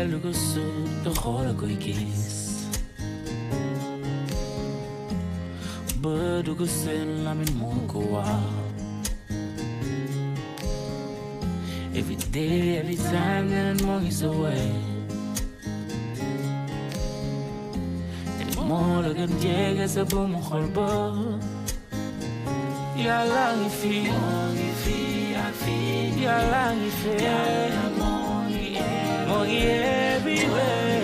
dellu ko suut nga xool koy gis ba du ko seen lamin moo ko waaw every day every time that I'm is away te moo la gën jege sa bu mu xol ba yàlla ngi fi yàlla ngi fi moo ngi everywhere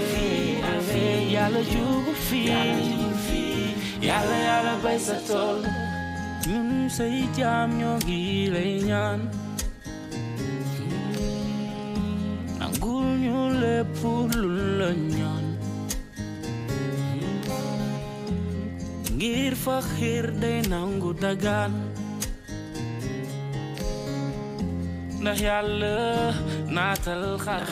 yàlla jugu fi yàlla bay sa tool ñun say jaam ñoo ngi lay ñaan nangul ñu lépp lu la ñaan ngir fa xiir day nangu dagaan ndax yàlla naatal xar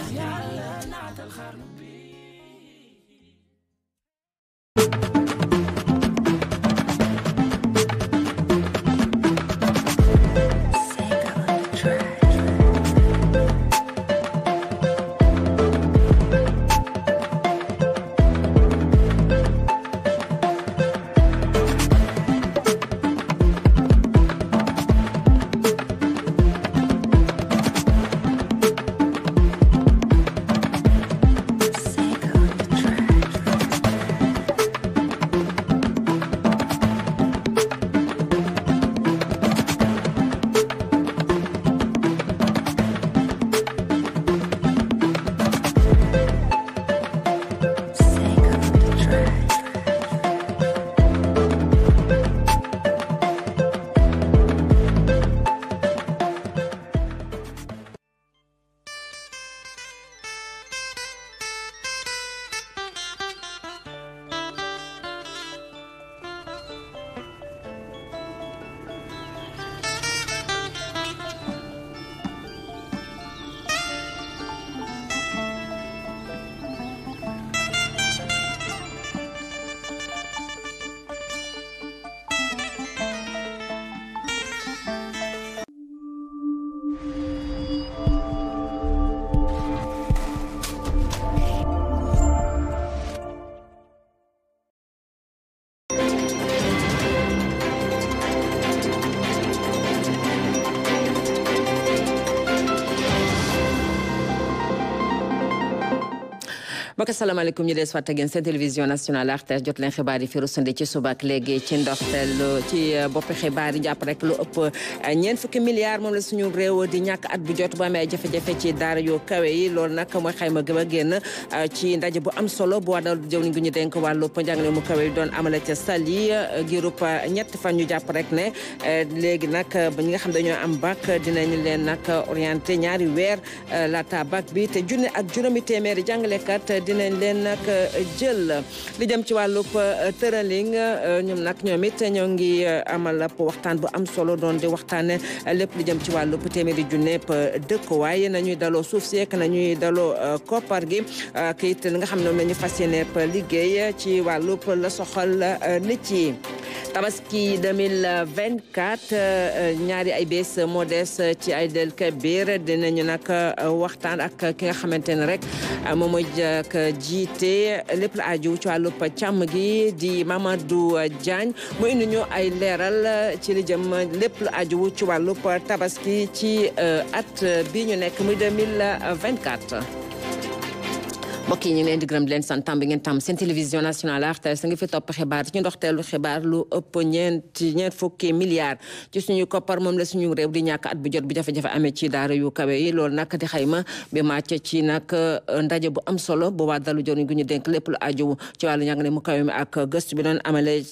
mbokk asalaamaaleykum ñu des fàtte ngeen seen télévision nationale RTS jot leen xibaar yi fi rusandi ci suba ak léegi ci ndorteel ci boppi xibaar yi jàpp rek lu ëpp ñeent fukki milliards moom la suñu réew di ñàkk at bu jot bu amee ay jafe-jafe ci daara yu kawe yi loolu nag mooy xayma gëm a génn ci ndaje bu am solo bu waadal jëwriñ gu ñu dénk wàllu njàngale mu kawe yi doon amale ca Saly girub ñett fan ñu jàpp rek ne léegi nag ba ñi nga xam dañoo am bac dinañ leen nag orienté ñaari weer laata bac bi te junne ak juróomi téeméeri jàngalekat dinañ leen nag jël li jëm ci wàllub tëraling ñoom it ñoo ngi amal waxtaan bu am solo doon di waxtaane lépp li jëm ci wàllub téeméeri junneeb dëkkuwaay nañuy daloo suuf si ak nañuy daloo koppar gi kayit li nga xam ne moom la ñu fas yéene liggéey ci wàllub la soxal nit yi Tabaski 2024 ñaari ay bés moo des ci Aïd el Kabir dinañu nag waxtaan ak ki nga xamante ne rek moom mooy jiite lépp la aju ci wàllub càmm gi di Mamadou Diagne mu indi ñu ay leeral ci li jëm lépp la aju ci wàllub Tabaski ci at bi ñu nekk muy 2024. mbokk yi ñu ngi leen di gërëm di leen sant bi ngeen tam seen télévision nationale RTS ngi fi topp xibaar ci ndoxteelu xibaar lu ëpp ñeent fukki milliards ci suñu koppar moom la suñu réew di ñàkk at bu jot bu jafe-jafe amee ci daara yu kawe yi loolu nag di xayma bi màcc ci nag ndaje bu am solo bu waa dalu joriñ gu ñu dénk lépp lu aju ci wàllu njàngale mu kawe mi ak gëstu bi doon amale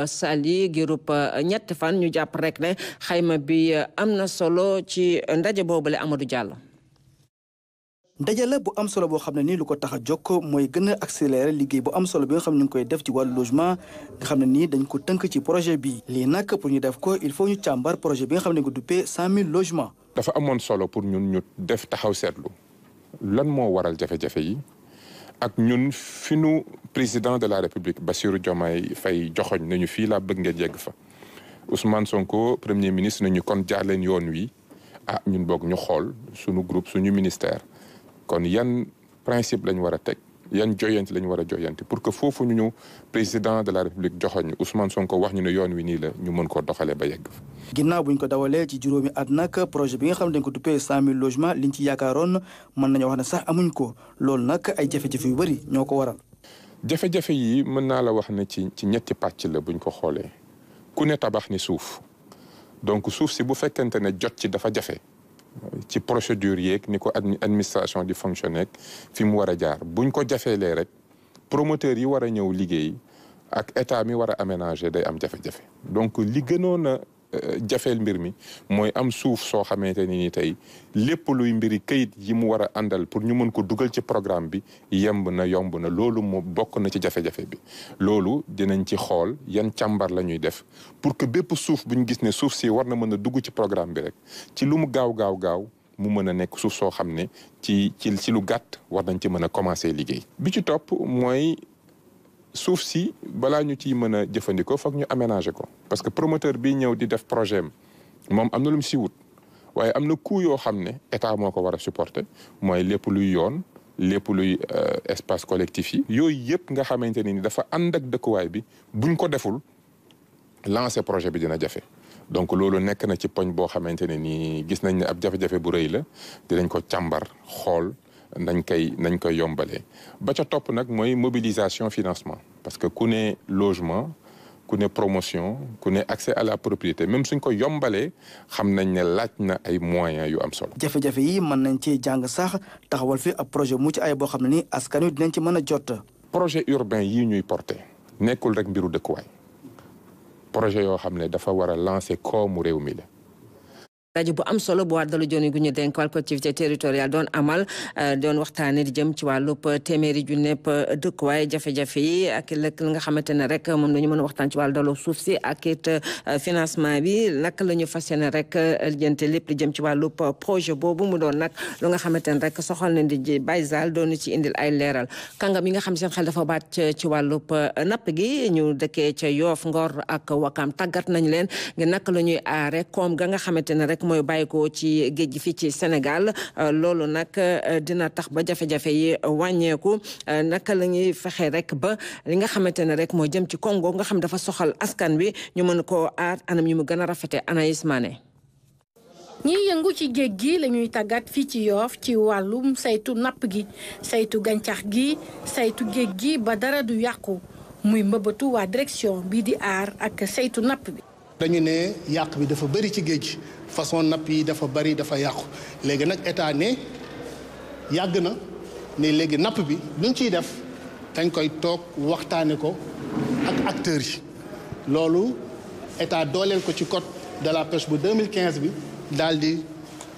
Saly girub ñett fan ñu jàpp rek ne xayma bi am na solo ci ndaje boobule Amadou Diallo. ndaje la bu am solo boo xam ne nii lu ko tax a jokk mooy gën a accélérer liggéey bu am solo bi nga xam ne ñu ngi koy def ci wàllu logement nga xam ne nii dañ ko tënk ci projet bi lii nag pour ñu def ko il faut ñu càmbar projet bi nga xam ne ko duppee 100 000 logements. dafa amoon solo pour ñun ñu def taxaw seetlu lan moo waral jafe-jafe yi ak ñun fi nu président de la république Bassirou Diomaye Faye joxoñ nañu fii laa bëgg ngeen yegg fa Ousmane Sonko premier ministre nañu kon jaar leen yoon wi ñun boog ñu xool suñu groupe suñu ministère. kon yan principe lañ war a teg yan joyanti lañ war a joyanti pour que foofu ñu président de la république joxoñ Ousmane Sonko wax ñu ne yoon wi nii la ñu mën koo doxalee ba yegg fa. ginnaaw buñ ko dawalee ci juróomi at nag projet bi nga xam ne dañ ko duppee 100 000 logements liñ ci yaakaaroon mën nañu wax ne sax amuñ ko loolu nag ay jafe-jafe yu bëri ñoo ko waral. jafe-jafe yi mën naa la wax ne ci ñetti pàcc la buñ ko xoolee ku ne tabax ni suuf donc suuf si bu fekkente ne jot ci dafa jafe ci procédure yeeg ni ko administration di fonctionner fi mu war a jaar buñ ko jafeelee rek promoteur yi war a ñëw liggéey ak état mi war a aménager day am jafe-jafe donc li gënoon a jafeel mbir mi mooy am suuf soo xamante ni tey lépp luy mbiri kayit yi mu war a àndal pour ñu mën ko dugal ci programme bi yomb na loolu moo bokk na ci jafe-jafe bi loolu dinañ ci xool yan càmbar la ñuy def pour que bépp suuf bu ñu gis ne suuf si war na mën a dugg ci programme bi rek ci lu mu gaaw mu mën a nekk suuf soo xam ne ci lu gàtt war nañ ci mën a commencer liggéey bi ci topp mooy suuf si balaa ñu ciy mën a jëfandikoo foog ñu aménager ko parce que promoteur bi ñëw di def projet moom am na lu mu si wut waaye am na coût yoo xam ne état moo ko war a supporter mooy lépp luy yoon lépp luy espace collectif yi yooyu yëpp nga xamante ni dafa ànd ak dëkkuwaay bi buñ ko deful lancer projet bi dina jafe donc loolu nekk na ci poñ boo xamante ne nii gis nañ ne ab jafe-jafe bu rëy la dinañ ko càmbar xool nañ koy yombalee ba ca topp nag mooy mobilisation financement parce que ku ne logement ku ne promotion ku ne accès à la propriété même suñ ko yombalee xam nañ ne laaj na ay moyens yu am solo. jafe-jafe yi mën nañ ci jàng sax taxawal fi ab projet mucc ay boo xam ne ni askan wi dinañ ci mën a jot. projet urbain yii ñuy porté nekkul rek mbiru dëkkuwaay projet yoo xam ne dafa war a lancer koomu réew mi la. rajo bu am solo bu wàddalu joni gu ñu denk wàllu collectivité territoriale doon amal doon waxtaane di jëm ci wàllub téeméeri ju nepp dëkkuwaay jafe-jafe yi ak li nga xamante ne rek moom la ñu mën a waxtaan ci wàllu dalu suuf si ak it financement bi naka la ñu fas yéene rek lijjante lépp li jëm ci wàllub projet boobu mu doon nag lu nga xamante ne rek soxal na di baysal doon ci indil ay leeral kàngam yi nga xam seen xel dafa baat ci wàllub napp gi ñu dëkkee ca Yoff Ngor ak Wakam tàggat nañ leen ngir naka la ñuy aare koom ga nga xamante ne rek mooy bàyyi ko ci géej gi fii ci Sénégal loolu nag dina tax ba jafe-jafe yi wàññeeku naka la ñuy fexe rek ba li nga xamante ne rek moo jëm ci Congo nga xam dafa soxal askan wi ñu mën koo aar anam yu mu gën a rafete Anaïs Mané. ñiy yëngu ci géej gi la ñuy tàggat fii ci Yoff ci wàllum saytu napp gi saytu gàncax gi saytu géej gi ba dara du yàqu muy mbëbëtu waa direction bii di aar ak saytu napp bi. dañu ne yàq bi dafa bëri ci géej façon napp yi dafa bëri dafa yàqu léegi nag état ne yàgg na ne léegi napp bi luñ ciy def dañ koy toog waxtaane ko ak acteurs yi loolu état dooleel ko ci code de la pêche bu 2015 bi daal di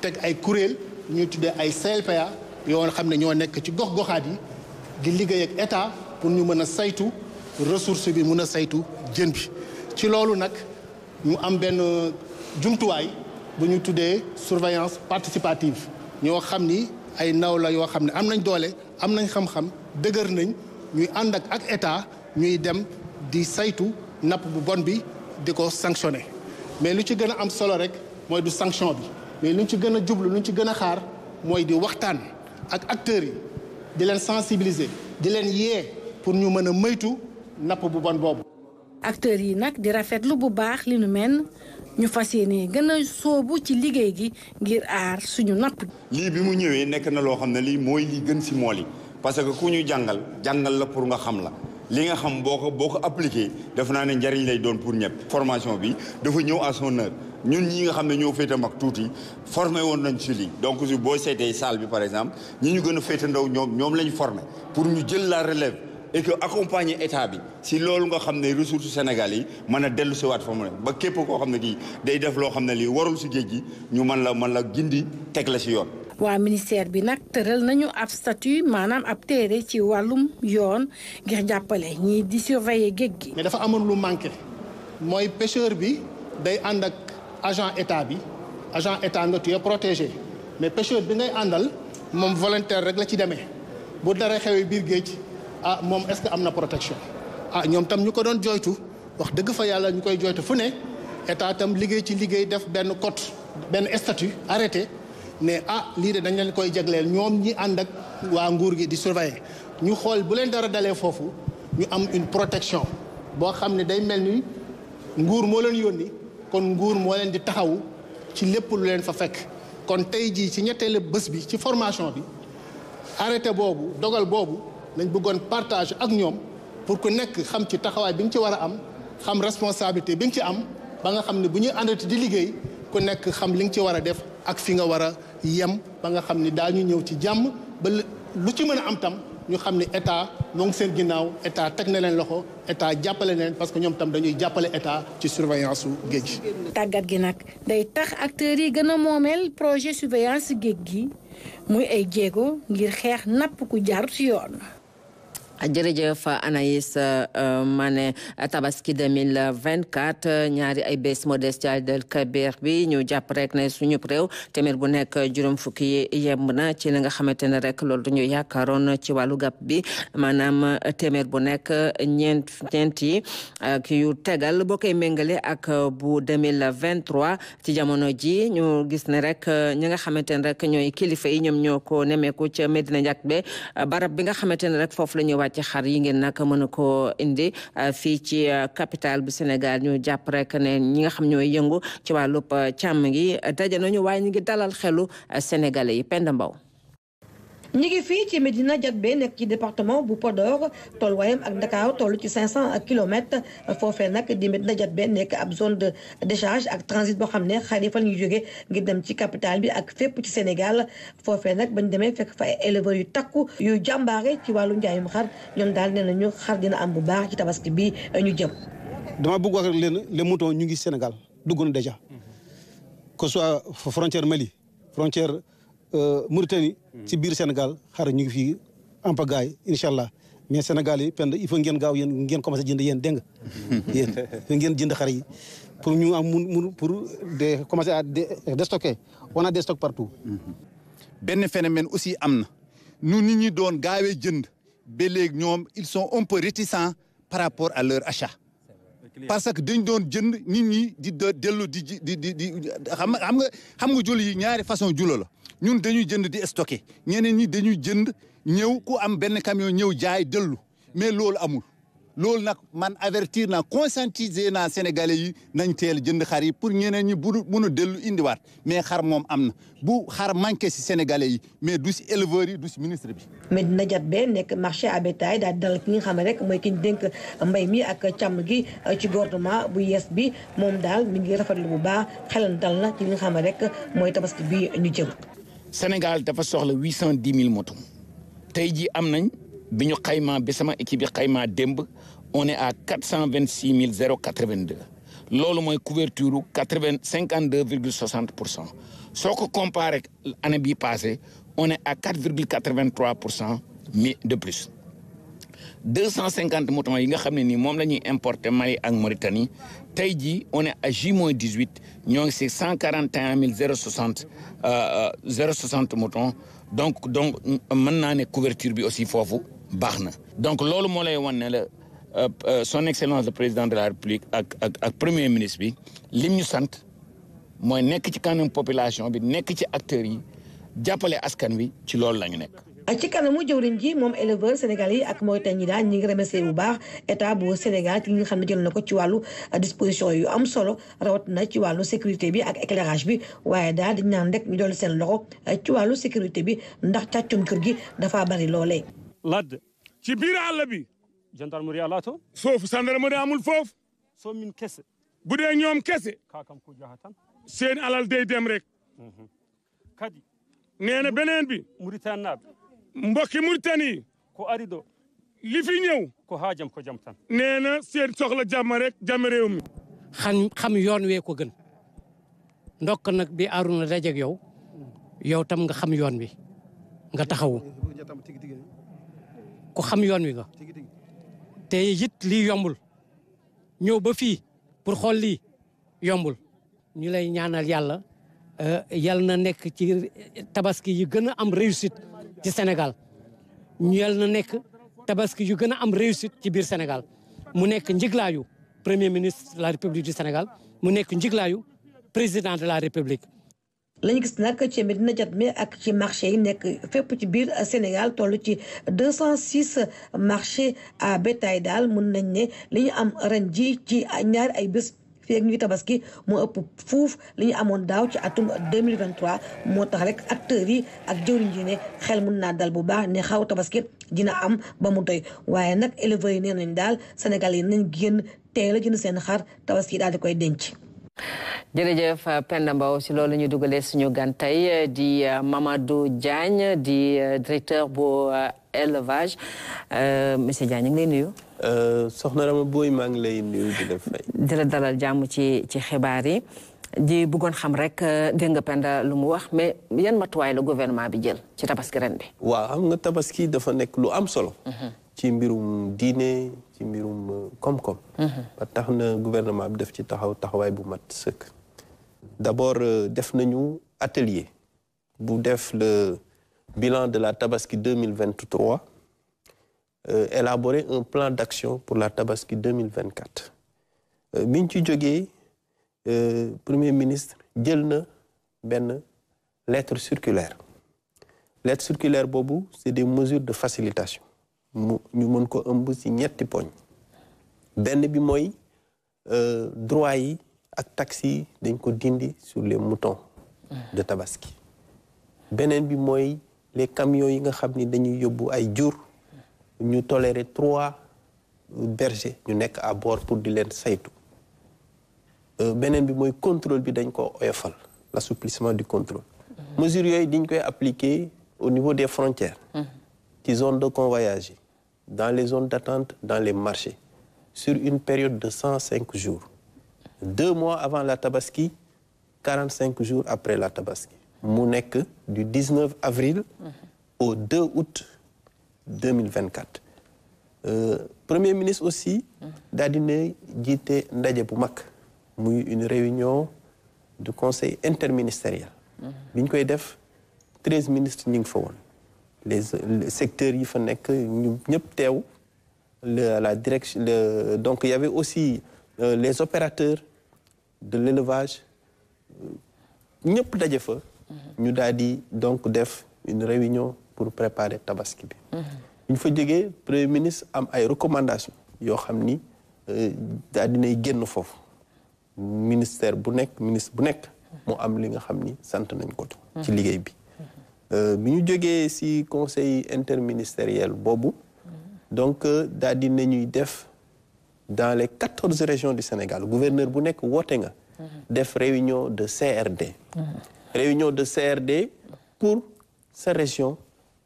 teg ay kuréel ñuy tuddee ay CLPA yoo xam ne ñoo nekk ci gox-goxaat yi di liggéey ak état pour ñu mën a saytu ressource bi mën a saytu jën bi ci loolu nag ñu am benn jumtuwaay bu ñu tuddee surveillance participative ñoo xam ni ay ndaw la yoo xam ne am nañ doole am nañ xam-xam dëgër nañ ñuy ànd ak état ñuy dem di saytu napp bu bon bi di ko sanctionner mais lu ci gën a am solo rek mooy du sanction bi mais lu ñu ci gën a jublu lu ñu ci gën a xaar mooy di waxtaan ak acteurs yi di leen sensibiliser di leen yee pour ñu mën a moytu napp bu bon boobu. acteurs yi nag di rafetlu bu baax li nu mel ñu fas yéene gën a soobu ci liggéey gi ngir aar suñu napp. lii bi mu ñëwee nekk na loo xam ne lii mooy li gën si mool yi parce que ku ñu jàngal la pour nga xam la li nga xam boo ko appliqué def naa ne njariñ lay doon pour ñëpp. formation bi dafa ñëw à son heure ñun ñi nga xam ne ñoo féete mag tuuti formé woon nañ ci lii donc si boo seetee salle bi par exemple ñi ñu gën a féete ndaw ñoom lañ formé pour ñu jël la relève. et que accompagner état bi si loolu nga xam ne ressources Sénégal yi mën a dellu si waat fa mu ne ba képp koo xam ne kii day def loo xam ne lii warul si géej gi ñu mën la gindi teg la si yoon. waa ministère bi nag tëral nañu ab statut maanaam ab téere ci wàllum yoon ngir jàppale ñii di surveiller géej gi. mais dafa amoon lu manqué mooy pêcheur bi day ànd ak agent état bi agent état nga tu es protégé mais pêcheur bi ngay àndal moom volontaire rek la ci demee bu dara xewee biir géej. moom est-ce que am na protection ñoom tam ñu ko doon joytu wax dëgg fa yàlla ñu koy joytu fu ne état tam liggéey def benn code benn statut arrêté ne lii de dañ leen koy jagleel ñoom ñi ànd ak waa nguur gi di surveiller ñu xool bu leen dara dalee foofu ñu am une protection boo xam ne day mel ni nguur moo leen yónni kon nguur moo leen di taxawu ci lépp lu leen fa fekk. kon tey jii ci ñetteelu bés bi ci formation bi arrêté boobu dogal boobu lañ bëggoon partage ak ñoom pour ku nekk xam ci taxawaay bi nga ci war a am xam responsabilité bi nga ci am ba nga xam ne bu ñuy àndati di liggéey ku nekk xam li nga ci war a def ak fi nga war a yem ba nga xam ni daañu ñëw ci jàmm ba lu ci mën a am tam ñu xam ni état moo ngi seen ginnaaw état teg na leen loxo état jàppale leen parce que ñoom tam dañuy jàppale état ci surveillance su géej gi. tàggat gi nag day tax acteurs yi gën a moomeel projet surveillance géej gi muy ay jéego ngir xeex napp ku jaar ci yoon. jërëjëf Anaïs Mané tabaski 2024 ñaari ay bés modeste del Kabir bi ñu jàpp rek ne suñu réew téeméer bu nekk juróom fukki yemb na ci li nga xamante ne rek loolu duñu yaakaaroon ci wàllu gàpp bi maanaam téeméer bu nekk ñeent yi yu tegal boo koy méngale ak bu 2023 ci jamono ji ñu gis ne rek ñi nga xamante ne rek ñooy kilifa yi ñoom ñoo ko nemeeku ca Medina Ndiakbe barab bi nga xamante ne rek foofu la ñuy ci xar yi ngeen nag mën a ko indi fii ci capitale bu Sénégal ñu jàpp rek ne ñi nga xam ñooy yëngu ci wàllub càmm gi daje nañu waaye ñu ngi dalal xelu sénégalais yi Penda Mbow. ñi ngi fii ci Medina Ndiakbe nekk ci département bu Podor tolluwaayam ak Dakar toll ci 500 kilomètres foofee nag di Medina Ndiakbe nekk ab zone de décharge ak transit boo xam ne xar yi fa ñuy jógee ngir dem ci capitale bi ak fépp ci Sénégal foofee nag bañ demee fekk fa ay éleveurs yu takku yu jàmbaare ci wàllu njaayum xar ñoom daal nee nañu xar dina am bu baax ci tabaski bi ñu jëm. dama bëgg wax rek leen les moutons ñu ngi Sénégal dugg na déjà que ce soit frontière Mali frontière Mauritanie ci biir Sénégal xar ñu ngi fii en pagaille incha allah mais Sénégal yi pend il faut ngeen gaaw yéen ngeen commencé jënd yéen dégg nga yéen ngeen jënd xar yi pour ñu am mun pour de commencer à déstocker on a des stocks partout. benn phénomène aussi am na nu nit ñi doon gaawee jënd ba léegi ñoom ils sont un peu réticents par rapport à leur achat parce que dañ doon jënd nit ñi di dellu di xam nga jul yi ñaari façon julo la ñun dañuy jënd di stocké ñeneen ñi dañuy jënd ñëw ku am benn camion ñëw jaay dellu mais loolu amul loolu nag man avertir naa conscientiser naa sénégalais yi nañ teel jënd xar yi pour ñeneen ñi bu mun a dellu indiwaat mais xar moom am na bu xar manqué si sénégalais yi mais du si éleveurs yi du si ministre bi. Medina Ndiakbe nekk marché à bétail daal dal ki nga xam ne rek mooy ki ñu dénk mbay mi ak càmm gi ci gouvernement bu yees bi moom daal mi ngi rafetlu bu baax xelam dal na ci li nga xam ne rek mooy tabaski bi ñu jëm. Sénégal dafa soxla 810 000 motos tey jii am nañ bi ñu xaymaa bi sama équipe bi xaymaa démb on est à 426 082 loolu mooy couverture 52,60% soo ko comparé année bii passée on est à 4,83% de plus 250 moutons yi nga xam ne nii moom la ñuy importer Mali ak Mauritanie tey jii on est à J-18 ñoo ngi si 141 060 moutons donc mën naa ne couverture bi aussi foofu baax na donc loolu moo lay wan ne la son excellence le président de la république ak premier ministre bi lim ñu sant mooy nekk ci kanam population bi nekk ci acteurs yi jàppale askan wi ci loolu la ñu nekk. ci kanamu jëwriñ ji moom éleveur Sénégal yi ak Mauritanie daal ñi ngi remercier bu baax état bu Sénégal ci li nga xam ne jël na ko ci wàllu disposition yu am solo rawatina ci wàllu sécurité bi ak éclairage bi waaye daal di ñaan rek ñu dolli seen loxo ci wàllu sécurité bi ndax càccum kër gi dafa bari loolee. ladd ci biir àll bi gendarmerie ala to foofu gendarmerie amul foofu so min kese bu dee ñoom kese kakam ko jahatan seen alal day dem rek kadi nee na beneen bi Mauritanie naaɓe mbokki Mauritanie ko ari ɗo li fi ñëw ko haajam ko jam tan nee na seen soxla jàmm rek jàmm réew mi xam yoon wee ko gën ndokk nag bi Arouna dajeeg yow tam nga xam yoon wi nga taxawu ko xam yoon wi nga te it lii yombul ñëw ba fii pour xool lii yombul ñu lay ñaanal yàlla na nekk ci tabaski yu gën a am réussite ci Sénégal yal na nekk tabaski yu gën a am réussite ci biir Sénégal mu nekk njiglaayu premier ministre de la République du Sénégal mu nekk njiglaayu président de la République. lañu gis nag ci Médina Diatbé ak ci marché yi nekk fépp ci biir Sénégal toll ci 206 marché à bétail daal mën nañ ne li ñu am ren ji ci ñaari ay bés fii ak ñuy tabaski moo ëpp fuuf li ñu amoon daaw ci atum 2023 moo tax rek acteurs yi ak jëwriñ ji ne xel mun naa dal bu baax ne xaw tabaski dina am ba mu doy waaye nag éleveurs yi nee nañ daal Sénégal yi nañ génn teel a jënd seen xar tabaski daal di koy denc. jërëjëf Penda Mbow si loolu ñu dugalee suñu gan tey di Mamadou Diagne di directeur bu élevage monsieur Diagne ñu ngi lay nuyu. soxna Rama Boy maa ngi lay nuyu di la fay. di la dalal jàmm ci xibaar yi di bëggoon xam rek dégg nga Penda lu mu wax mais yan matuwaay la gouvernement bi jël ci tabaski ren bi. waaw xam nga tabaski dafa nekk lu am solo. ci mbirum diine ci mbirum koom-koom. ba tax na gouvernement bi def ci taxawaay bu mat sëkk. d'abord def nañu atelier bu def le bilan de la tabaski 2023 élaborer un plan d'action pour la tabaski 2024. bi ñu ci jógee premier ministre jël na benn lettre circulaire boobu c'est des mesures de facilitation. ñu mën ko ëmb ci ñetti poñ benn bi mooy droit yi ak taxes yi dañ ko dindi sur les moutons de tabaski beneen bi mooy les camions yi nga xam ni dañuy yóbbu ay jur ñu tolérer 3 bergers ñu nekk à bord pour di leen saytu beneen bi mooy contrôle bi dañ ko oyofal l'assouplissement du contrôle mesures yooyu dañ koy appliquer au niveau des frontières ci zone de convoyage yi dans les zones d'attente dans les marchés sur une période de 105 jours 2 mois avant la tabaski 45 jours après la tabaski mu nekk du 19 avril au 2 août 2024 premier ministre aussi daal dina jiite ndaje bu mag muy une réunion du conseil interministériel bi ñu koy def 13 ministres ñu ngi fa woon les secteurs yi fa nekk ñu ñëpp teew la direction donc il y avait aussi les opérateurs de l'élevage ñëpp daje fa ñu daal di donc def une réunion pour préparer tabaski bi ñu fa jógee premier ministre am ay recommandations yoo xam ni daal dinay génn foofu ministre bu nekk mu am li nga xam ni sant nañ ko ci liggéey bi bi ñu jógee ci conseil interministériel boobu donc daal di nañuy def dans les 14 régions du Sénégal gouverneur bu nekk woote nga def réunion de CRD réunion de CRD pour sa région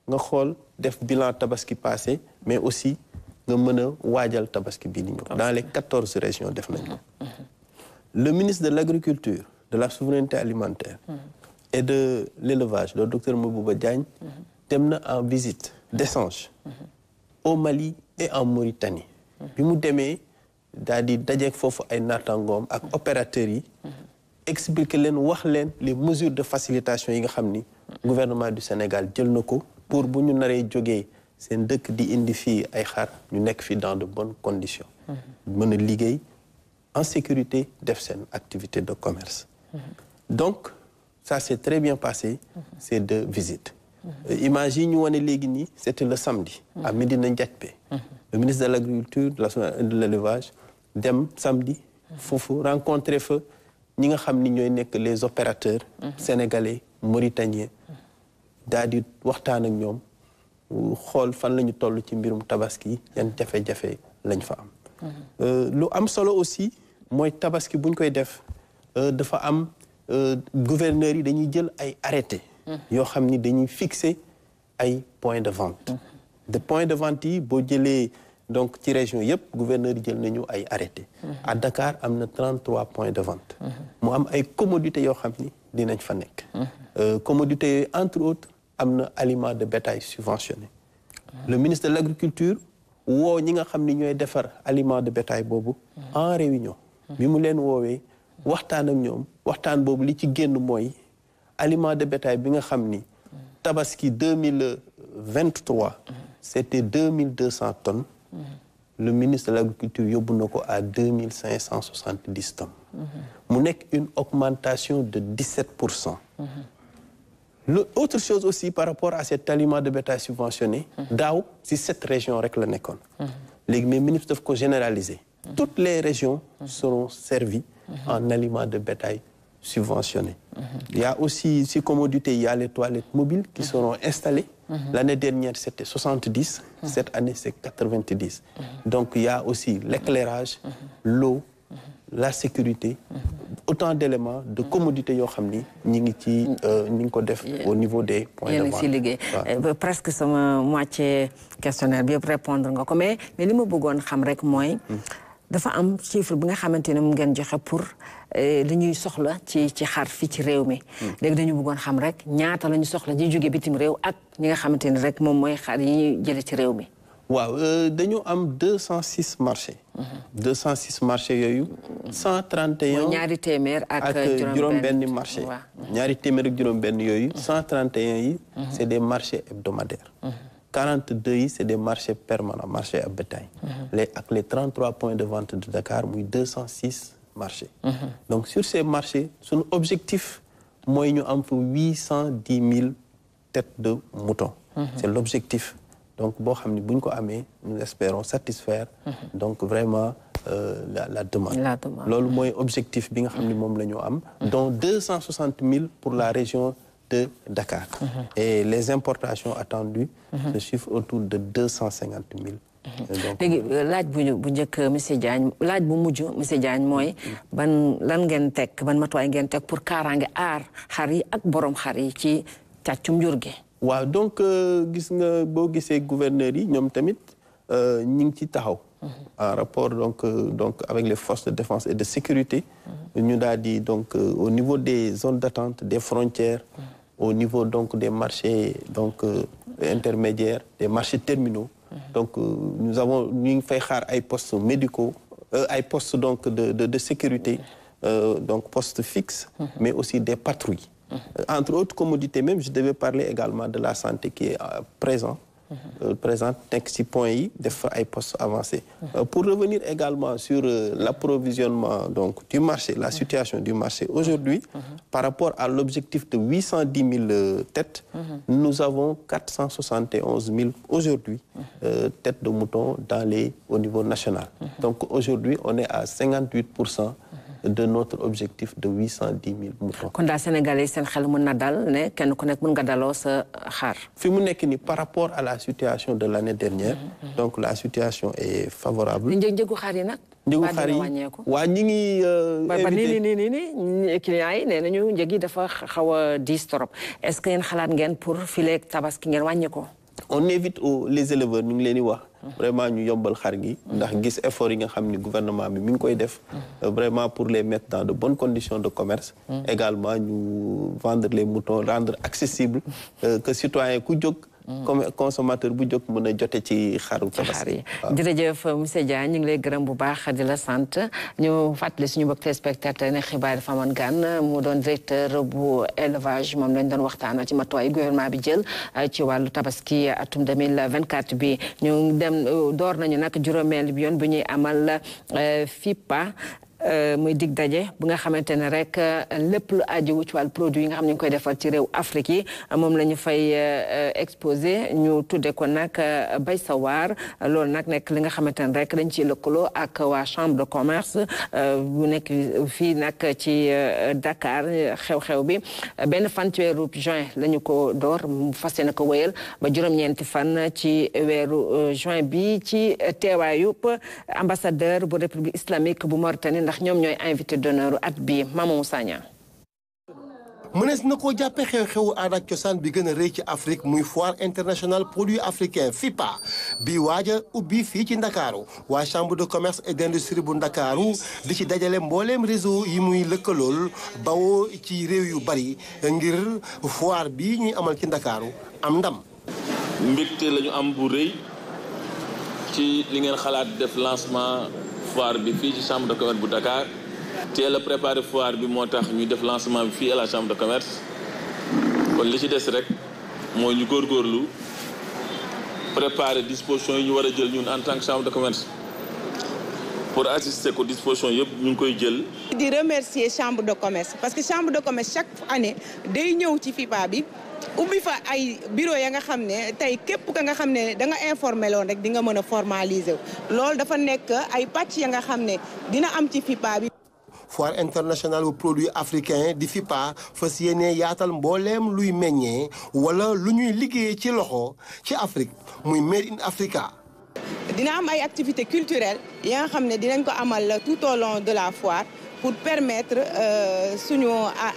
nga xool def bilan tabaski passé mais aussi nga mën a waajal tabaski bii di ñëw dans les 14 régions def nañ ko le ministre de l'agriculture de la souveraineté alimentaire et de l'élevage le docteur Mabouba Diagne dem na en visite d'échange au Mali et en Mauritanie bi mu demee daal di dajeek foofu ay naataangoom ak opérateurs yi expliquer leen wax leen les mesures de facilitation yi nga xam ni gouvernement du Sénégal jël na ko pour bu ñu naree jógee seen dëkk di indi fii ay xar ñu nekk fii dans de bonnes conditions mën a liggéey en sécurité def seen activité de commerce donc ça s'est très bien passé ces 2 visites images yi ñu wane léegi nii c'était le samedi à Médina Diatbé le ministre de l'agriculture de l'élevage dem samedi foofu rencontrer fa ñi nga xam ni ñooy nekk les opérateurs sénégalais mauritaniens daal di waxtaan ak ñoom xool fan la ñu toll ci mbirum tabaski yan jafe-jafe lañ fa am lu am solo aussi mooy tabaski buñ koy def dafa am gouverneurs yi dañuy jël ay arrêté yoo xam ni dañuy fixer ay points de vente de points de vente yi boo jëlee donc ci région yëpp gouverneurs yi jël nañu ay arrêté à Dakar am na 33 points de vente mu am ay commodités yoo xam ni dinañ fa nekk commodités yooyu entre autres am na aliments de bétail subventionnés le ministre de l'agriculture woo ñi nga xam ni ñooy defar aliments de bétail boobu en réunion bi mu leen woowee waxtaan ak ñoom waxtaan boobu li ci génn mooy aliment de bétail bi nga xam ni tabaski 2023 c'était 2200 tonnes le ministre de l'Agriculture yóbbu na ko à 2570 tonnes. mu nekk une augmentation de 17%. Autre chose aussi par rapport à cet aliment de bétail subventionné, daaw si 7 régions rek la nekkoon. léegi mais ministre daf ko généraliser. Toutes les régions seront servies en aliments de bétail subventionnés. Il y a aussi, si commodité, il y a les toilettes mobiles qui seront installées. L'année dernière, c'était 70. Cette année, c'est 90. Donc, il y a aussi l'éclairage, l'eau, la sécurité, autant d'éléments de commodité yoo xam ni ñi ngi ko def au niveau des points de vente. Presque sama moitié questionnaire bi yëpp répondre nga ko mais li ma bëggoon xam rek mooy dafa am chiffre bi nga xamante ne mu ngeen joxe pour li ñuy soxla ci xar fii ci réew mi. léegi dañu bëggoon xam rek ñaata la ñu soxla ñuy jóge bitim réew ak ñi nga xamante ne rek moom mooy xar yi ñuy jële ci réew mi. waaw dañu am 206 marchés. 206 marchés yooyu. 131 mooy ñaari téeméer ak juróom-benn marché. ñaari téeméer ak juróom-benn yooyu. 131 yi. c'est des marchés hebdomadaires. 42 yi c'est des marchés permanents marchés à bétail. ak les 33 points de vente de Dakar muy 206 marchés. donc sur ces marchés suñu objectif mooy ñu am fa 810 000 têtes de mouton. c'est l'objectif. donc boo xam ne bu ñu ko amee nous espérons satisfaire donc vraiment la demande. loolu mooy objectif bi nga xam ne moom la ñu am. dont 260 000 pour la région de Dakar. et les importations attendues se chiffrent autour de 250 000. léegi laaj bu njëkk monsieur Diagne laaj bu mujj monsieur Diagne mooy lan ngeen teg ban matuwaay ngeen teg pour kaaraange aar xar yi ak borom xar yi ci càccum jur gi. waaw donc gis nga boo gisee gouverneurs yi ñoom tamit ñi ngi ci taxaw. en rapport donc avec les forces de défense et de sécurité. ñu daal di donc au niveau des zones d'attente des frontières. au niveau donc des marchés donc intermédiaires des marchés terminaux. donc ñu ngi fay xaar ay postes médicaux ay postes donc de sécurité donc postes fixes. mais aussi des patrouilles. Entre autres commodités même, je devais parler également de la santé qui est présente nekk ci point yi def ay postes avancés. Pour revenir également sur l'approvisionnement donc du marché, la situation du marché aujourd'hui, par rapport à l'objectif de 810 000 têtes, nous avons 471 000 aujourd'hui têtes de moutons au niveau national. Donc aujourd'hui, on est à 58% de notre objectif de 810 000 moutons. kon daal Sénégalais seen xel mën na dal ne kenn ku nekk mën nga daloo sa xar. fi mu nekk ni par rapport à la situation de l'année dernière. donc la situation est favorable. njëgu xar yi nag. njëgu xar yi waa ñi ngi. ba nii clients yi nee nañu njëg yi dafa xaw a diis trop est-ce que yéen xalaat ngeen pour fileeg tabaski ngeen wàññi ko. on évite les éleveurs ñu ngi leen di wax. vraiment ñu yombal xar gi ndax gis effort yi nga xam ni gouvernement bi mi ngi koy def vraiment pour les mettre dans de bonnes conditions de commerce. également ñu vendre les moutons rendre accessible que citoyen ku jóg comme consommateur bu jóg mën a jote ci xaru tabaski. jërëjëf monsieur Diagne ñu ngi lay gërëm bu baax di la sant ñu fàttali suñu mbokk téléspectateur ne xibaar dafa amoon gan mu doon directeur bu élevage moom lañ doon waxtaanal ci matuwaay gouvernement bi jël ci wàllu tabaski atum 2024 bi ñu dem door nañu nag juróomeel bi yoon bu ñuy amal FIPA. muy dig daje bu nga xamante ne rek lépp lu aju ci wàllu produit yi nga xam ne ñu koy defar ci réew Afrique yi moom la ñu fay exposé ñu tudde ko nag bay sa waar loolu nag nekk li nga xamante ne rek dañ ciy lëkkaloo ak waa chambre de commerce bu nekk fii nag ci Dakar xew-xew bi benn fan ci weeru juin la ñu ko door fas yéene ko wéyal ba juróom-ñeenti fan ci weeru juin bi ci teewaayub ambassadeur bu république islamique bu Mauritanie ndax ñoom ñooy invité d'honneur at bi Mamadou Sagna. mënees na koo jàppe xew-xewu aada ak cosaan bi gën a rëy ci Afrique muy foire internationale produits africains FIPA bi waaja ubbi fii ci Ndakaaru waa chambre de commerce et d'industrie bu Ndakaaru di ci dajale mbooleem réseau yi muy lëkkalool bawoo ci réew yu bari ngir foire bi ñuy amal ci Ndakaaru am ndam. mbégte lañu am bu rëy ci li ngeen xalaat def lancement foire bi fii ci chambre de commerce bu Dakar teel a préparé foire bi moo tax ñu def lancement bi fii à la chambre de commerce kon li ci des rek mooy ñu góorgóorlu préparer disposition yi ñu war a jël ñun en tant que chambre de commerce pour assister ko disposition yëpp ñu ngi koy jël. di remercier chambre de commerce parce que chambre de commerce chaque année day ñëw ci FIPA bi ubbi fa ay bureau ya nga xam ne tey képp ka nga xam ne da nga informé loon rek di nga mën a formaliser loolu dafa nekk ay pàcc ya nga xam ne dina am ci FIPA bi. foire internationale bu produit africain di FIPA fas yéene yaatal mbooleem luy meññee wala lu ñuy liggéeyee ci loxo ci Afrique muy made in Africa. dina am ay activités culturelles yi nga xam ne dinañ ko amal tout au long de la foire pour permettre suñu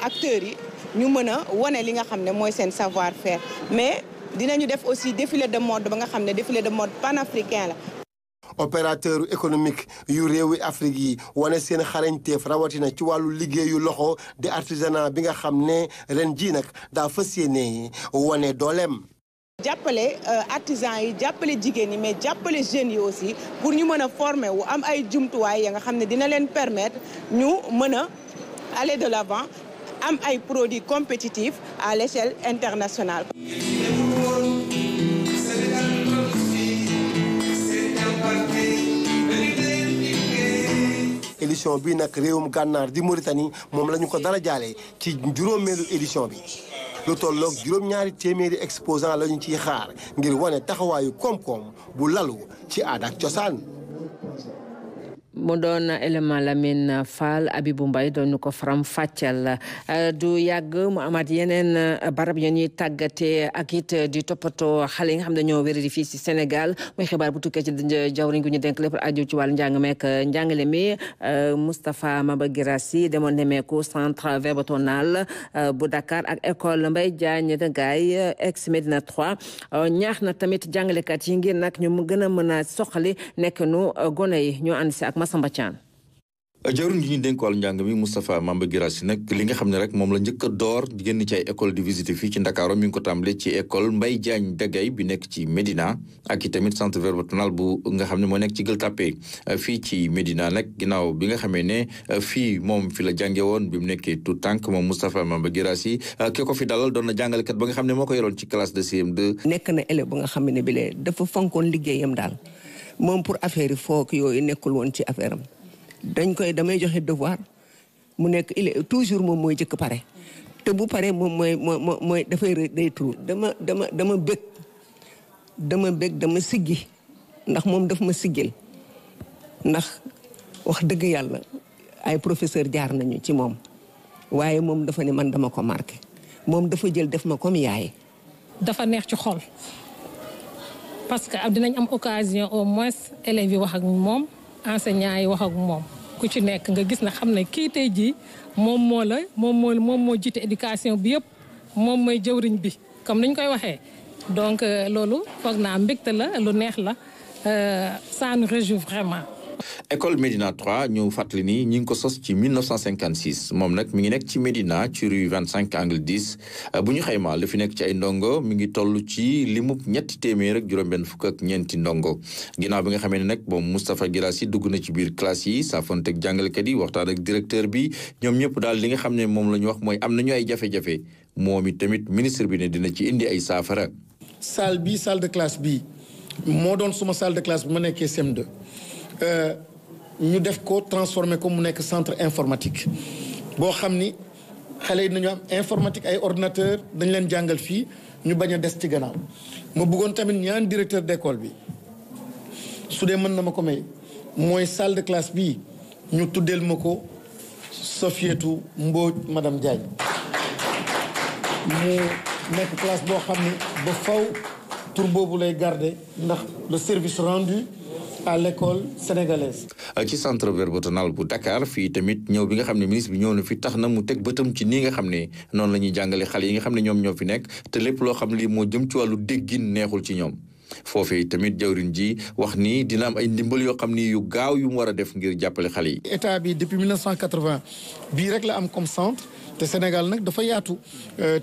acteurs yi ñu mën a wane li nga xam ne mooy seen savoir-faire mais dinañu def aussi défilé de mode ba nga xam ne défilé de mode panafricain la. opérateur économique yu réewi Afrique yi wane seen xarañteef rawatina ci wàllu liggéeyu loxo di artisanat bi nga xam ne ren jii nag daa fas yéene wane dooleem. jàppale artisans yi jàppale jigéen yi mais jàppale jeunes yi aussi pour ñu mën a former wu am ay jumtuwaay ya nga xam ne dina leen permettre ñu mën a aller de l'avant am ay produits compétitifs à l'échelle internationale. édition bi nag réewum gànnaar di Mauritanie moom la ñu ko dara jaale ci juróomeelu édition bi lu tolloog juróom-ñaari téeméeri exposant la ñu ciy xaar ngir wane taxawaayu koom-koom bu lalu ci aada ak cosaan. mu doon élément Lamine Fall Abibou Mbaye doon ñu ko faram fàccal du yàgg mu amaat yeneen barab ya ñuy tàggate ak it di toppatoo xale yi nga xam ne ñoo wér di fii si Sénégal muy xibaar bu tukkee ci jawriñ gu ñu denk lépp aju ci wàllu njàng meek njàngale mi Moustapha Maba Guirassy demoon nemeeku centre verbotonal bu Dakar ak école Mbaye Diagne de Gaye ex Médina 3 ñaax na tamit jàngalekat yi ngir nag ñu gën a mën a soxali nekk nu gone yi ñu ànd si ak Samba Thian jawriñ ji ñu dénk wàllu njàng mi Moustapha Mamba Guirassy nag li nga xam ne rek moom la njëkk a door di génn ci ay école di visiter fii ci Ndakaaru mi ngi ko tàmbale ci école Mbaye Diagne Dagay bi nekk ci Médina ak i tamit centre verbotonal bu nga xam ne moo nekk ci Gueule Tapée fii ci Médina nag ginnaaw bi nga xamee ne fii moom fi la jànge woon bi mu nekkee tout tànk moom Moustapha Mamba Guirassy ki ko fi dalal doon na jàngalekat ba nga xam ne moo ko yoroon ci classe de CM2. nekk na élève ba nga xam ne bi lee dafa fonkoon liggéeyam daal moom pour affaire yi foog yooyu nekkul woon ci affaire am damay joxe devoir mu nekk il est toujours moom mooy jëkk pare te bu pare moom mooy dafay day tur dama bëgg dama siggi ndax moom daf ma siggil ndax wax dëgg yàlla ay professeur jaar nañu ci moom waaye moom dafa ne man dama ko marqué moom dafa jël def ma comme yaay. dafa neex ci xol parce que dinañ am occasion au moins élèves yi wax ak moom enseignants yi wax ak moom ku ci nekk nga gis na xam ne kii tey jii moom moo jiite éducation bi yëpp moom mooy jëwriñ bi comme niñ koy waxee donc loolu foog naa mbégte la lu neex la ça nous réjouit vraiment. école Médina 3 ñu fàttali ni ñi ngi ko sos ci 1956 moom nag mi ngi nekk ci Médina ci rue 25 angle 10 bu ñu xaymaa li fi nekk ci ay ndongo mi ngi toll ci limub ñetti téeméer ak juróom-benn fukk ak ñeenti ndongo ginnaaw bi nga xamee ne nag moom Moustapha Guirassy dugg na ci biir classe yi saafonte ak jàngalekat yi waxtaan ak directeur bi ñoom ñëpp daal li nga xam ne moom la ñu wax mooy am nañu ay jafe-jafe moom it tamit ministre bi ne dina ci indi ay saafara. salle de classe bi moo doon suma salle de classe bu ma nekkee CM2. ñu def ko transformé ko mu nekk centre informatique boo xam ni xale yi nañu am informatique ay ordinateur dañ leen jàngal fii ñu bañ a des ci gannaaw ma bëggoon tamit ñaan directeur d'école bi su dee mën na ma ko may mooy salle de classe bii ñu tuddeel ma ko Sofietou Mbodj madame Diagne mu nekk classe boo xam ni ba faw tur boobu lay garder ndax le service rendu à l'école sénégalaise. ci centre verbotonal bu Dakar fii tamit ñëw bi nga xam ne ministre bi ñëw na fi tax na mu teg bëtam ci nii nga xam ne noonu la ñuy jàngale xale yi nga xam ne ñoom ñoo fi nekk te lépp loo xam lii moo jëm ci wàllu déggin neexul ci ñoom foofee tamit jawriñ ji wax ni dina am ay ndimbal yoo xam ni yu gaaw yu mu war a def ngir jàppale xale yi. état bi depuis 1980 bii rek la am comme centre te Sénégal nag dafa yaatu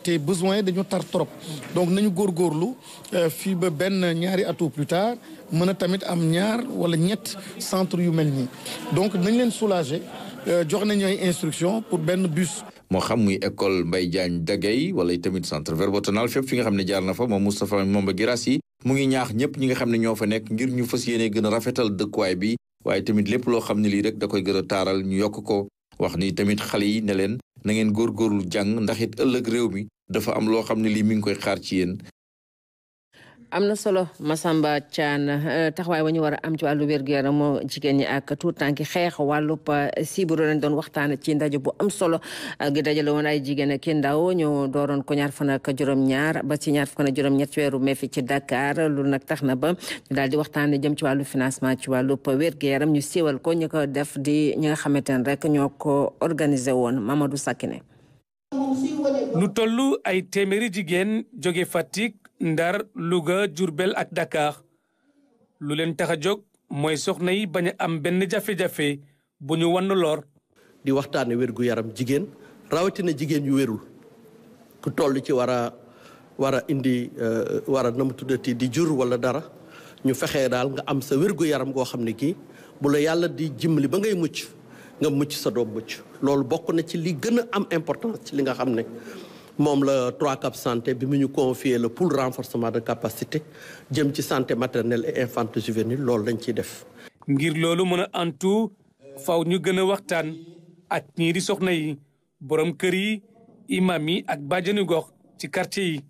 te besoin dañu tar trop donc nañu góorgóorlu fii ba benn ñaari atu plus tard mën a tamit am ñaar wala ñett centre yu mel nii donc nañ leen soulager jox nañu ay instruction pour benn bus. moo xam muy école Mbaye Diagne Dagay wala tamit centre verbotonal fépp fi nga xam ne jaar na fa moom Moustapha Mamba Guirassy mu ngi ñaax ñëpp ñi nga xam ne ñoo fa nekk ngir ñu fas yéene gën a rafetal dëkkuwaay bi waaye tamit lépp loo xam ne lii rek da koy gën a taaral ñu yokk ko wax ni tamit xale yi ne leen na ngeen góorgóorlu jàng ndax it ëllëg réew mi dafa am loo xam ne lii mi ngi koy xaar ci yéen. am na solo Massamba Thiane taxawaay wa ñu war a am ci wàllu wér-gu-yaram jigéen ñi ak tout tànki xeex wàllub sibiru lañ doon waxtaan ci ndaje bu am solo gi dajale woon ay jigéen ak ndaw ñu dooroon ko ñaar fan ak juróom-ñaar ba ci ñaar fan ak juróom-ñett weeru mai fi ci Dakar loolu nag tax na ba ñu daal di waxtaan jëm ci wàllu financement ci wàllub wér-gu-yaram ñu siiwal ko ñu ko def di ñi nga xamante ne rek ñoo ko organisé woon Mamadou Sakine. lu tollu ay téeméeri jigéen jóge Fatick Ndar Louga Diourbel ak Dakar lu leen tax a jóg mooy soxna yi bañ a am benn jafe-jafe bu ñu wan lor. di waxtaane wérgu yaram jigéen rawatina jigéen yu wérul ku toll ci war a indi war a na mu tuddati di jur wala dara ñu fexee daal nga am sa wérgu yaram goo xam ne kii bu la yàlla di jimbali ba ngay mucc nga mucc sa doom mucc loolu bokk na ci li gën a am importance ci li nga xam ne moom la 3CAP santé bi mu ñu confié le pool renforcement de capacité jëm ci santé maternelle et infantile juvénile loolu dañ ciy def. ngir loolu mën a antu faw ñu gën a waxtaan ak ñii di soxna yi borom kër yi imam yi ak bàjjenu gox ci quartier yi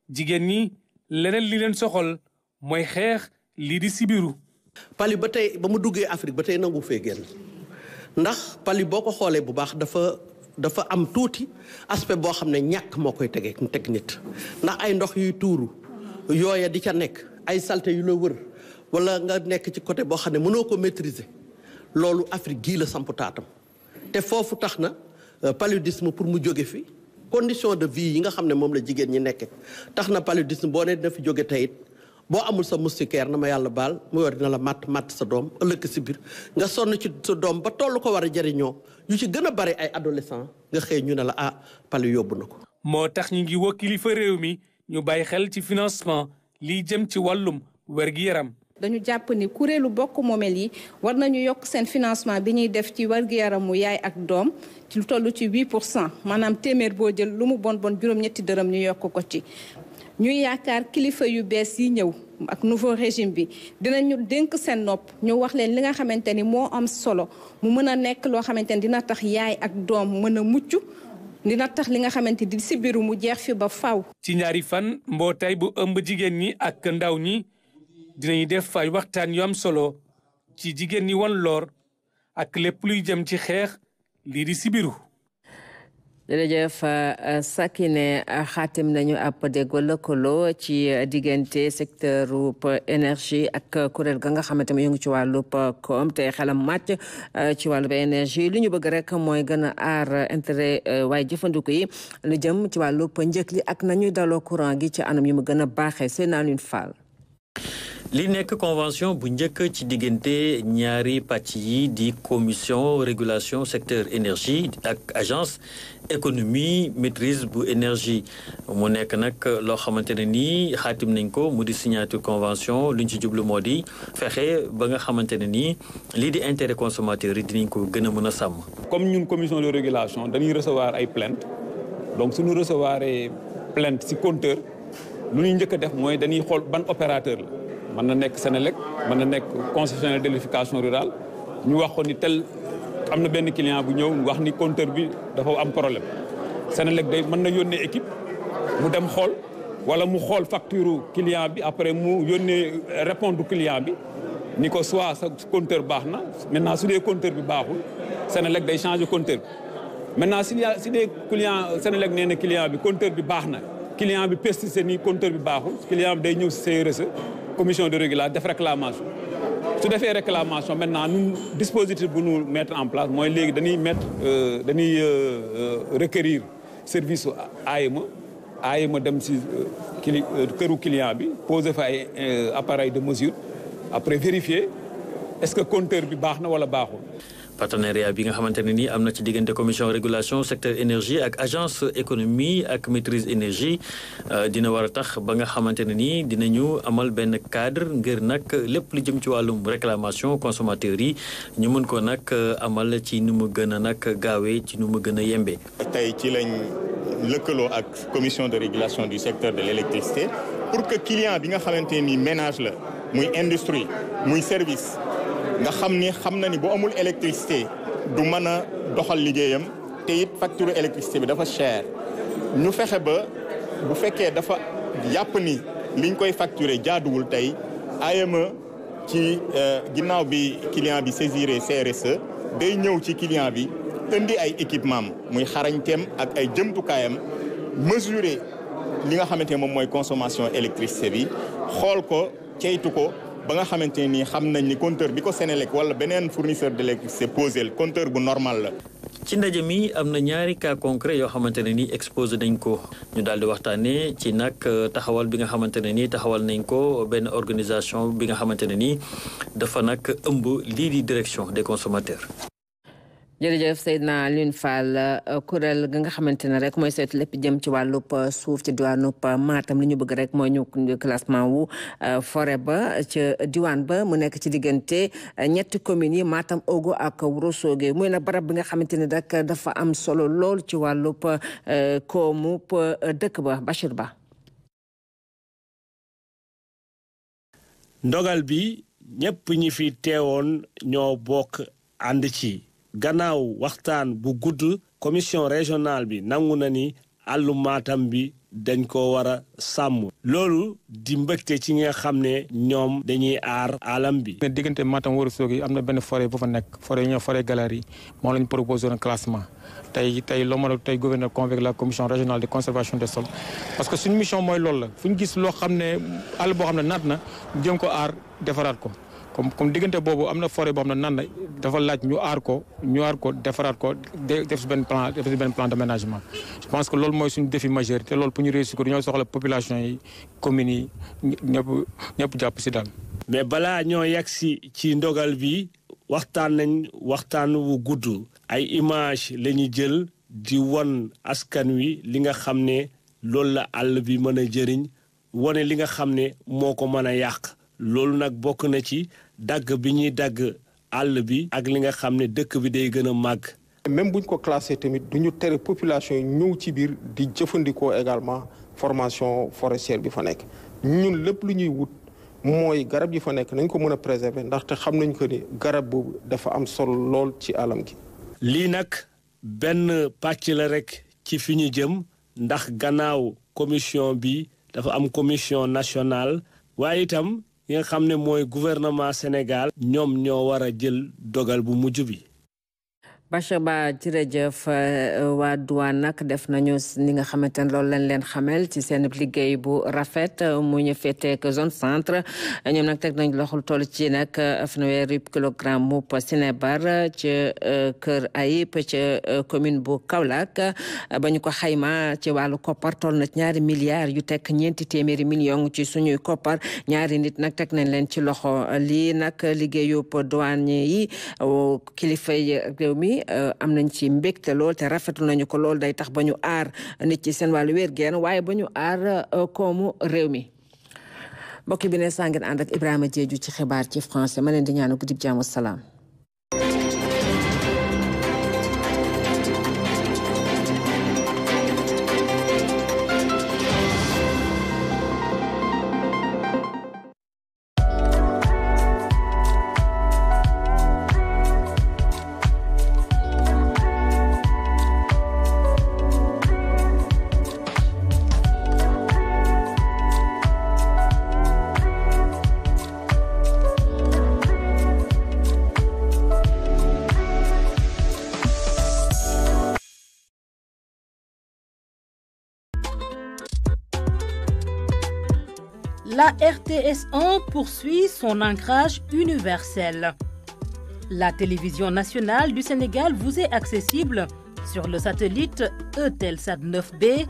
jigéen ñi leneen li leen soxal mooy xeex lii di sibiru. pali ba tey ba mu duggee Afrique ba tey nangu fee génn ndax pali boo ko xoolee bu baax dafa am tuuti aspect boo xam ne ñàkk moo koy teg nit ndax ay ndox yuy tuuru yooya di ca nekk ay salte yu la wër wala nga nekk ci côté boo xam ne mënoo ko maîtriser loolu Afrique gii la samp taatam te foofu tax na paludisme pour mu jóge fi condition de vie yi nga xam ne moom la jigéen ñi nekke tax na paludisme boo ne dina fi jóge teyit boo amul sa moustiquaire na ma yàlla baal mu yor dina la matt sa doom ëllëg si biir nga sonn ci sa doom ba toll ko war a jëriñoo yu ci gën a bari ay adolescent nga xëy ñu ne la palu yóbbu na ko. moo tax ñu ngi woo kilifa réew mi ñu bàyyi xel ci financement liy jëm ci wàllum wér-gi-yaram. dañu jàpp ni kuréelu bokk moomeel yi war nañu yokk seen financement bi ñuy def ci wér-gi-yaramu yaay ak doom ci lu toll ci 8% maanaam téeméer boo jël lu mu bon juróom-ñetti dërëm ñu yokk ko ci. ñuy yaakaar kilifa yu bees yi ñëw ak nouveau régime bi dinañu dénk seen nopp ñu wax leen li nga xamante ni moo am solo mu mën a nekk loo xamante ni dina tax yaay ak doom mën a mucc dina tax li nga xamante ni si biiru mu jeex fi ba faw ci ñaari fan mbootaay bu ëmb jigéen ñi ak ndaw ñi dinañu def fay waxtaan yu am solo ci jigéen ñi wan lor ak lépp luy jëm ci xeex lii di sibiru. jërëjëf Sakine xaatim nañu ab déggoo lëkkaloo ci diggante secteur énergie ak kuréel ga nga xamante ne mu ngi ci wàllub koom te xelam màcc ci wàllub énergie li ñu bëgg rek mooy gën a aar intérêt waaye jëfandiku yi lu jëm ci wàllub njëkk li ak nañuy daloo courant gi ci anam yi mu gën a baaxee seen naan une fall. li nekk convention bu njëkk ci diggante ñaari pàcc yi di commission régulation secteur énergie ak agence économie maîtrise bu énergie mu nekk nag loo xamante ne nii xaatim nañ ko mu di signature convention lu ñu ci jublu moo di fexe ba nga xamante ne nii lii di intérêt consommateur yi dinañ ko gën a mën a sàmm. comme ñun commission de régulation dañuy recevoir ay plainte donc suñu recevoir plainte ci compteur lu ñuy njëkk a def mooy dañuy xool ban opérateur la. mën na nekk Sénélec mën na nekk concessionnaire d'électrification rurale ñu wax ko ni tel am na benn client bu ñëw wax ni compteur bi dafa am problème Sénélec day mën na yónnee équipe mu dem xool wala mu xool facture client bi après mu yónnee répondre client bi ni ko soit sa compteur baax na maintenant su dee compteur bi baaxul Sénélec day changer compteur bi maintenant si dee client Sénélec nee na client bi compteur bi baax na client bi pesticide ni compteur bi baaxul client bi day ñëw si CRSE commission de régulation def réclamation su defee réclamation maintenant ñun dispositif bu ñu mettre en place mooy léegi dañuy requérir service AEMA dem si këru client bi poser fa ay appareil de mesure après vérifier est-ce que compteur bi baax na wala baaxul. partenariat bi nga xamante ne nii am na ci diggante commission régulation secteur énergie ak agence économie ak maîtrise énergie dina war a tax ba nga xamante ne nii dinañu amal benn cadre ngir nag lépp lu jëm ci wàllum réclamation consommateurs yi ñu mën ko nag amal ci nu mu gën a nag gaawee ci nu mu gën a yembee. tey ci lañ lëkkaloo ak commission de régulation du secteur de l'électricité pour que client bi nga xamante ni ménage la muy industrie muy service nga xam na ni bu amul électricité du mën a doxal liggéeyam te it facture électricité bi dafa cher ñu fexe ba bu fekkee dafa yàpp ni liñ koy facturer jaaduwul tey AME ci ginnaaw bi client bi saisiré CRSE day ñëw ci client bi indi ay équipement muy xarañteem ak ay jëmtukaayam mesurer li nga xamante ne moom mooy consommation électricité bi xool ko ceytu ko ba nga xamante ni xam nañ ni compteur bi ko Senelec wala beneen fournisseur d'électricité posé le compteur bu normal la. ci ndaje mi am na ñaari cas concret yoo xamante ne ni exposé nañ ko ñu daal di waxtaanee ci nag taxawal bi nga xamante ne ni taxawal nañ ko benn organisation bi nga xamante ne ni dafa nag ëmb lii di direction des consommateurs. jërëjëf Seydina Alioune Fall kuréel ga nga xamante ne rek mooy saytu lépp jëm ci wàllub suuf ci diwaanub Matam li ñu bëgg rek mooy ñu classement wu forêt ba ca diwaan ba mu nekk ci diggante ñetti communes yi Matam Ogo ak Ourossogui muy na barab bi nga xamante ne rek dafa am solo lool ci wàllub koomub dëkk ba Bachir Ba. ndogal bi ñëpp ñi fi teewoon ñoo bokk ànd ci. gannaaw waxtaan bu gudd commission régionale bi nangu na ni àllu Matam bi dañ ko war a sàmm loolu di mbëgte ci nga xam ne ñoom dañuy aar alam bi. diggante Matam Ourossogui am na benn forêt bu fa nekk forêt ñoo forêt galerie moom lañ proposé un classement tey loo mën a tey gouverneur convoqué la commission régionale de conservation des sols parce que suñu mission mooy loolu la fu ñu gis loo xam ne àll boo xam ne naat na jëm ko aar defaraat ko. comme diggante boobu am na forêt boo xam ne nan na dafa laaj ñu aar ko defaraat ko def si benn plan d'aménagement je pense que loolu mooy suñu défi majeur te loolu pour ñu réussir ko dañoo soxla population yi communes yi ñëpp jàpp si daal. mais balaa ñoo yegg ci ndogal bi waxtaan wu gudd ay image la ñu jël di won askan wi li nga xam ne loolu la àll bi mën a jëriñ wane li nga xam ne moo ko mën a yàq. loolu nag bokk na ci dagg bi ñuy dagg àll bi ak li nga xam ne dëkk bi day gën a màgg. même buñ ko classé tamit du ñu tere population yi ñëw ci biir di jëfandikoo également formation forestière bi fa nekk ñun lépp lu ñuy wut mooy garab yi fa nekk nañ ko mën a préserver ndaxte xam nañ ko ni garab boobu dafa am solo lool ci alam gi. lii nag benn pàcc la rek ci fi ñu jëm ndax gannaaw commission bi dafa am commission nationale waaye itam. yi nga xam ne mooy gouvernement Sénégal ñoom ñoo war a jël dogal bu mujj bi. Bachir Ba jërëjëf waa douane nag def nañu ni nga xamante ne loolu lañ leen xamel ci seen liggéey bu rafet mu ñu féeteek zone centre ñoom nag teg nañ loxol toll ci nag fanweeri kilogramme mu sinébar ci Kër Ayib ci commune bu Kaolack ba ñu ko xayma ci wàllu koppar toll na $2 milliards yu teg $200 millions ci suñuy koppar ñaari nit nag teg nañ leen ci loxo lii nag liggéeyu douane yi kilifa yi réew mi am nañ ci mbégte lool te rafetlu nañu ko lool day tax ba ñu aar nit ci seen wàllu wér-gu-yaram waaye ba ñu aar koomu réew mi mbokk bi ne saa ngeen ànd ak Ibrahima Diédhiou ci xibaar ci français ma leen di ñaanu guddi jàmm salaam. La RTS1 poursuit son ancrage universel. La télévision nationale du Sénégal vous est accessible sur le satellite Eutelsat 9B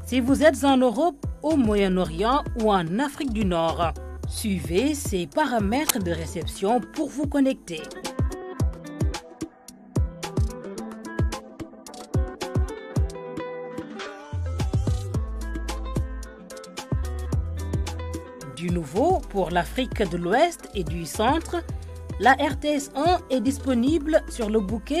si vous êtes en Europe, au Moyen-Orient ou en Afrique du Nord. Suivez ces paramètres de réception pour vous connecter. Du nouveau pour l'Afrique de l'Ouest et du Centre, la RTS1 est disponible sur le bouquet